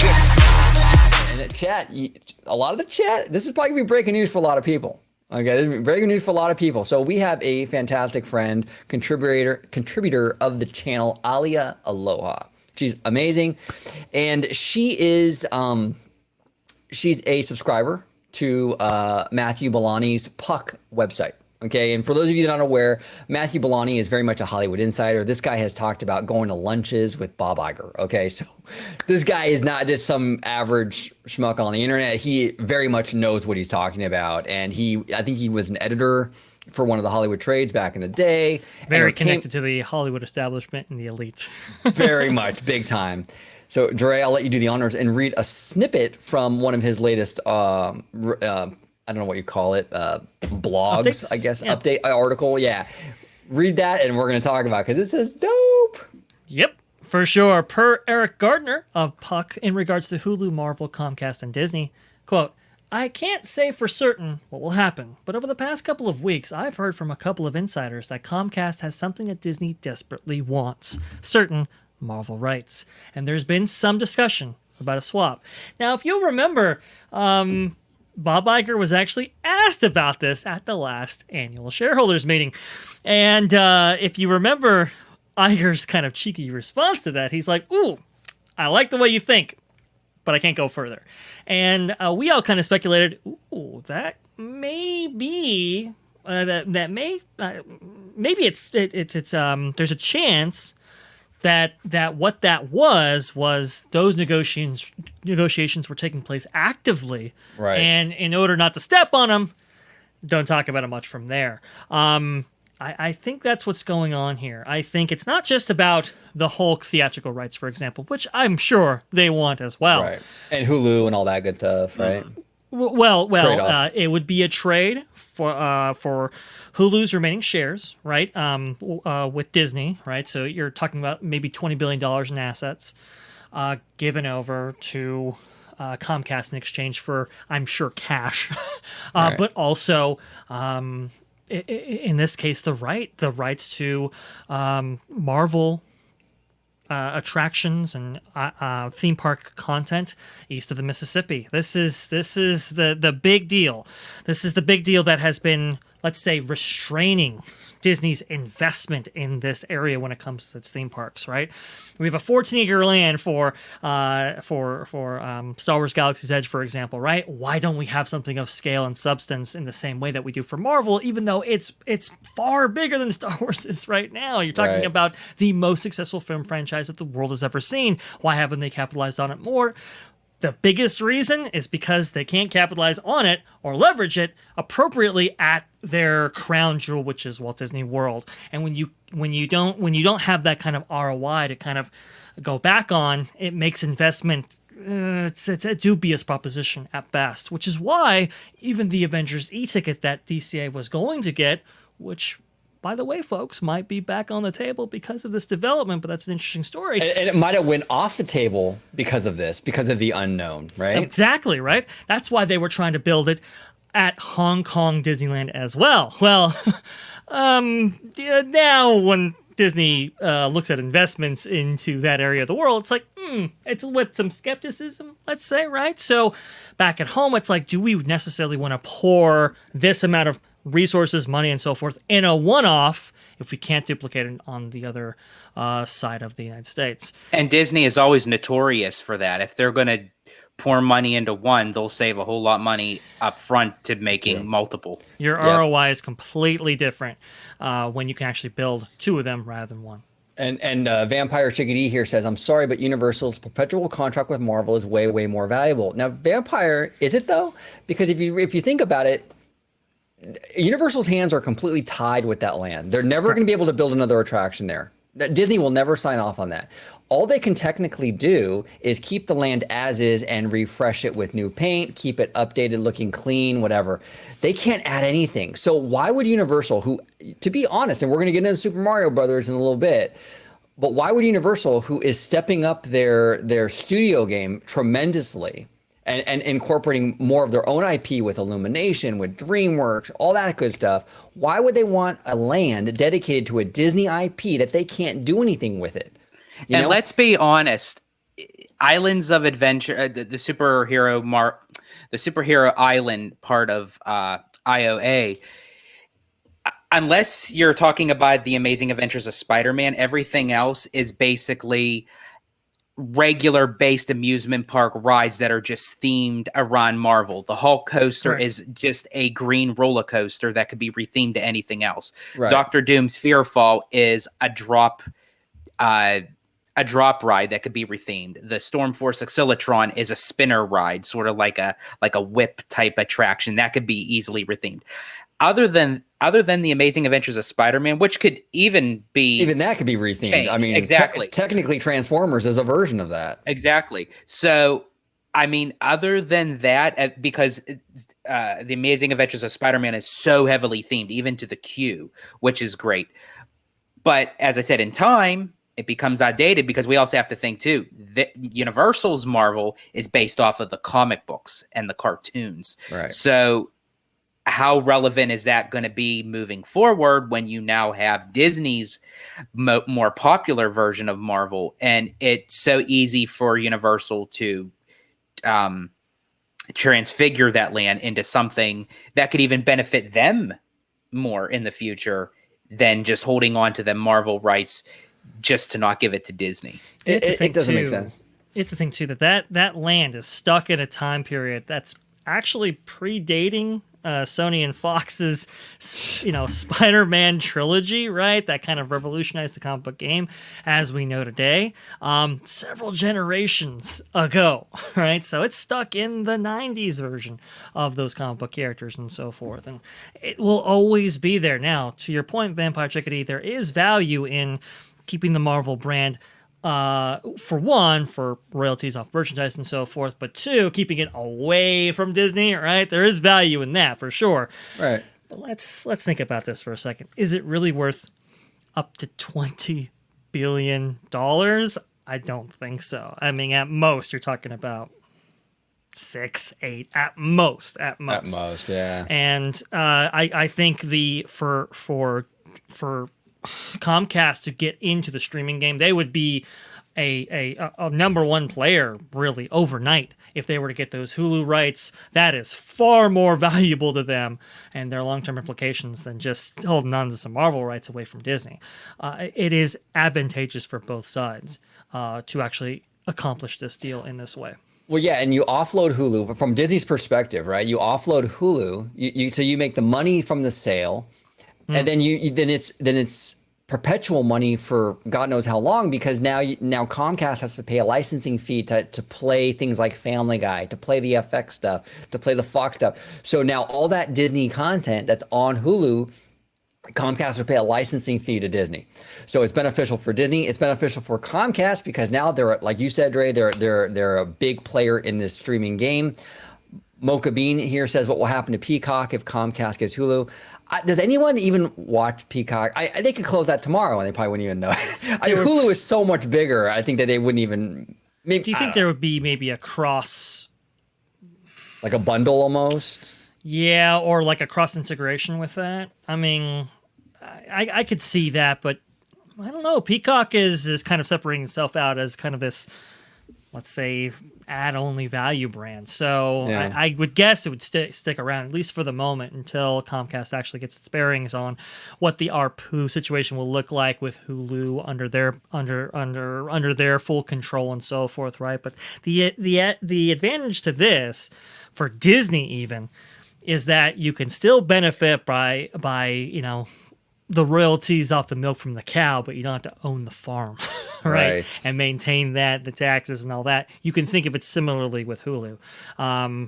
And the chat, a lot of the chat, this is probably gonna be breaking news for a lot of people. Okay, this is breaking news for a lot of people. So we have a fantastic friend, contributor of the channel, Alia Aloha. She's amazing, and she's a subscriber to Matthew Belloni's Puck website. Okay, and for those of you that aren't aware, Matthew Belloni is very much a Hollywood insider. This guy has talked about going to lunches with Bob Iger. Okay, so this guy is not just some average schmuck on the internet. He very much knows what he's talking about, and I think he was an editor for one of the Hollywood trades back in the day. Very connected to the Hollywood establishment and the elite. Very much, big time. So, Dre, I'll let you do the honors and read a snippet from one of his latest I don't know what you call it, blogs, Updates? I guess, Yeah. update article. Yeah. Read that and we're going to talk about it because this is dope. Yep, for sure. Per Eric Gardner of Puck, in regards to Hulu, Marvel, Comcast, and Disney, quote, I can't say for certain what will happen, but over the past couple of weeks, I've heard from a couple of insiders that Comcast has something that Disney desperately wants, certain Marvel rights. And there's been some discussion about a swap. Now, if you'll remember, Bob Iger was actually asked about this at the last annual shareholders meeting. And if you remember Iger's kind of cheeky response to that, he's like, ooh, I like the way you think, but I can't go further. And we all kind of speculated, ooh, that may be, maybe it's there's a chance that what that was those negotiations were taking place actively, right? And in order not to step on them, don't talk about it much from there. I think that's what's going on here. I think it's not just about the Hulk theatrical rights, for example, which I'm sure they want as well, Right. And Hulu and all that good stuff, right? Well, Trade-off. it would be a trade for Hulu's remaining shares, right? With Disney, right? So you're talking about maybe $20 billion in assets given over to Comcast in exchange for, I'm sure, cash, Right. but also in this case, the rights to Marvel attractions and theme park content east of the Mississippi. This is the big deal. This is the big deal that has been, let's say, restraining Disney's investment in this area when it comes to its theme parks. Right? We have a 14-acre land for Star Wars Galaxy's Edge, for example. Right? Why don't we have something of scale and substance in the same way that we do for Marvel? Even though it's far bigger than Star Wars is right now. You're talking Right. about the most successful film franchise that the world has ever seen. Why haven't they capitalized on it more? The biggest reason is because they can't capitalize on it or leverage it appropriately at their crown jewel, which is Walt Disney World. And when you don't have that kind of ROI to kind of go back on, it makes investment it's a dubious proposition at best, which is why even the Avengers e-ticket that DCA was going to get, which, by the way, folks, might be back on the table because of this development, but that's an interesting story. And it might have went off the table because of this, because of the unknown, right? Exactly, right? That's why they were trying to build it at Hong Kong Disneyland as well. Well, now when Disney looks at investments into that area of the world, it's like, it's with some skepticism, let's say, right? So back at home, it's like, do we necessarily want to pour this amount of resources, money, and so forth in a one-off if we can't duplicate it on the other side of the United States? And Disney is always notorious for that. If they're going to pour money into one, they'll save a whole lot of money up front to making multiple. Your ROI is completely different when you can actually build two of them rather than one. And Vampire Chickadee here says, I'm sorry, but Universal's perpetual contract with Marvel is way, way more valuable. Now, Vampire, is it though? Because if you think about it, Universal's hands are completely tied with that land. They're never going to be able to build another attraction there. Disney will never sign off on that. All they can technically do is keep the land as is and refresh it with new paint, keep it updated, looking clean, whatever. They can't add anything. So why would Universal, who, to be honest, and we're going to get into Super Mario Brothers in a little bit, but why would Universal, who is stepping up their studio game tremendously, and incorporating more of their own IP with Illumination, with DreamWorks, all that good stuff, why would they want a land dedicated to a Disney IP that they can't do anything with it? And let's be honest, Islands of Adventure, the superhero island part of IOA. Unless you're talking about the Amazing Adventures of Spider-Man, everything else is basically regular based amusement park rides that are just themed around Marvel. The Hulk coaster is just a green roller coaster that could be rethemed to anything else. Right. Doctor Doom's Fearfall is a drop ride that could be rethemed. The Stormforce Acceleratron is a spinner ride, sort of like a whip type attraction that could be easily rethemed. Other than the Amazing Adventures of Spider-Man, which could even that could be rethemed. Changed. I mean, exactly. Technically, Transformers is a version of that. Exactly. So, I mean, other than that, because the Amazing Adventures of Spider-Man is so heavily themed, even to the queue, which is great. But as I said, in time, it becomes outdated because we also have to think too that Universal's Marvel is based off of the comic books and the cartoons. Right. So how relevant is that going to be moving forward when you now have Disney's more popular version of Marvel? And it's so easy for Universal to transfigure that land into something that could even benefit them more in the future than just holding on to the Marvel rights just to not give it to Disney. It doesn't make sense. It's the thing too that land is stuck in a time period that's actually predating Sony and Fox's, Spider-Man trilogy, right? That kind of revolutionized the comic book game as we know today, several generations ago, right? So it's stuck in the 90s version of those comic book characters and so forth. And it will always be there. Now, to your point, Vampire Chickadee, there is value in keeping the Marvel brand, for one, for royalties off merchandise and so forth, but two, keeping it away from Disney, right? There is value in that for sure. Right. But let's think about this for a second. Is it really worth up to $20 billion? I don't think so. I mean, at most, you're talking about 6, 8, at most. At most, yeah. And I think for Comcast to get into the streaming game, they would be a number one player really overnight if they were to get those Hulu rights. That is far more valuable to them and their long-term implications than just holding on to some Marvel rights away from Disney. It is advantageous for both sides to actually accomplish this deal in this way. Well, yeah, and you offload Hulu from Disney's perspective, right? You offload Hulu, so you make the money from the sale. And then then it's perpetual money for God knows how long, because now Comcast has to pay a licensing fee to play things like Family Guy, to play the FX stuff, to play the Fox stuff. So now all that Disney content that's on Hulu, Comcast will pay a licensing fee to Disney. So it's beneficial for Disney. It's beneficial for Comcast because now they're, like you said, Ray, they're a big player in this streaming game. Mocha Bean here says, what will happen to Peacock if Comcast gets Hulu? Does anyone even watch Peacock? They could close that tomorrow and they probably wouldn't even know. Hulu is so much bigger. I think that they wouldn't even. Maybe, do you think there would be maybe a cross, like a bundle almost? Yeah, or like a cross integration with that? I mean, I could see that, but I don't know. Peacock is kind of separating itself out as kind of this, let's say, ad-only value brand. So yeah. I would guess it would stick around, at least for the moment, until Comcast actually gets its bearings on what the ARPU situation will look like with Hulu under their full control and so forth, right? But the advantage to this, for Disney even, is that you can still benefit by the royalties off the milk from the cow, but you don't have to own the farm, right? And maintain the taxes and all that. You can think of it similarly with Hulu.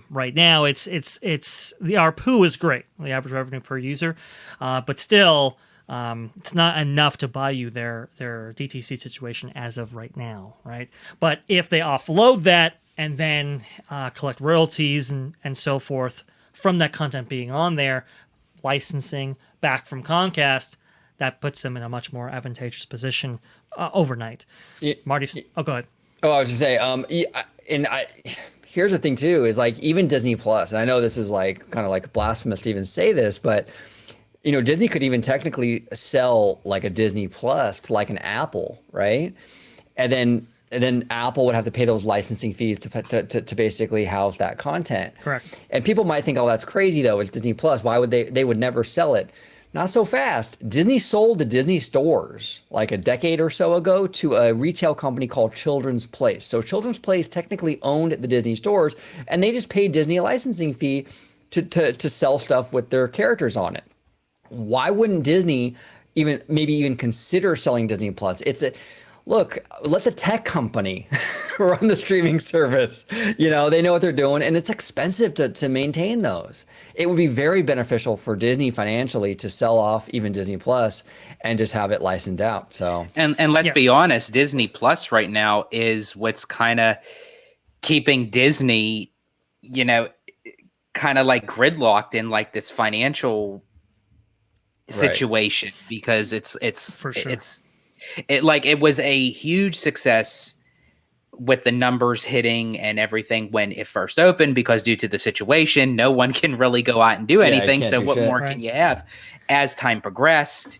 Right now, it's the ARPU is great, the average revenue per user, but still, it's not enough to buy you their DTC situation as of right now, right? But if they offload that and then collect royalties and so forth from that content being on there, licensing back from Comcast, that puts them in a much more advantageous position overnight. Marty, go ahead. Oh, I was just say, here's the thing too, is like even Disney Plus, and I know this is like kind of like blasphemous to even say this, but Disney could even technically sell like a Disney Plus to like an Apple, right? And then and then Apple would have to pay those licensing fees to basically house that content. Correct. And people might think, oh, that's crazy though. It's Disney Plus. Why would they would never sell it? Not so fast. Disney sold the Disney stores like a decade or so ago to a retail company called Children's Place. So Children's Place technically owned the Disney stores, and they just paid Disney a licensing fee to sell stuff with their characters on it. Why wouldn't Disney maybe even consider selling Disney Plus? Look, let the tech company run the streaming service. They know what they're doing, and it's expensive to maintain those. It would be very beneficial for Disney financially to sell off even Disney Plus and just have it licensed out. So and let's be honest, Disney Plus right now is what's kind of keeping Disney, kind of like gridlocked in like this financial situation, because it's For sure. It was a huge success with the numbers hitting and everything when it first opened, because due to the situation, no one can really go out and do anything. So what more can you have? As time progressed,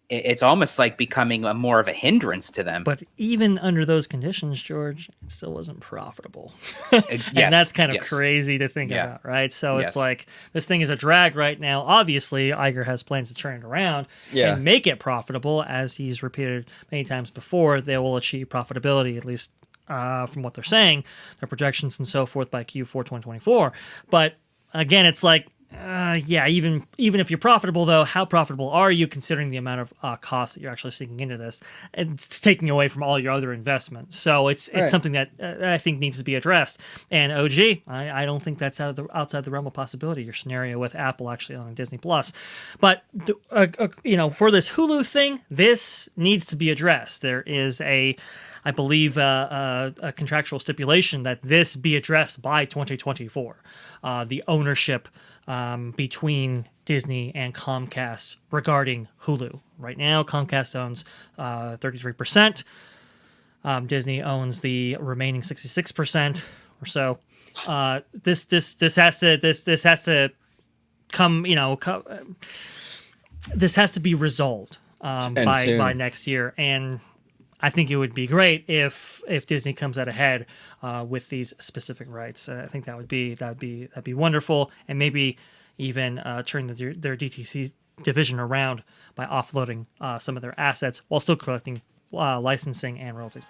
it's almost like becoming more of a hindrance to them. But even under those conditions, George, it still wasn't profitable. And that's kind of crazy to think about, right? So it's like, this thing is a drag right now. Obviously, Iger has plans to turn it around and make it profitable. As he's repeated many times before, they will achieve profitability, at least from what they're saying, their projections and so forth, by Q4 2024. But again, it's like, even if you're profitable, though, how profitable are you considering the amount of cost that you're actually sinking into this? It's taking away from all your other investments. So it's something that I think needs to be addressed. And OG, I don't think that's outside the realm of possibility, your scenario with Apple actually on Disney Plus. But for this Hulu thing, this needs to be addressed. There is I believe, a contractual stipulation that this be addressed by 2024. The ownership between Disney and Comcast regarding Hulu. Right now, Comcast owns 33%. Disney owns the remaining 66% or so. This has to come. This has to be resolved by next year, and I think it would be great if Disney comes out ahead with these specific rights. I think that'd be wonderful, and maybe even turn their DTC division around by offloading some of their assets while still collecting licensing and royalties.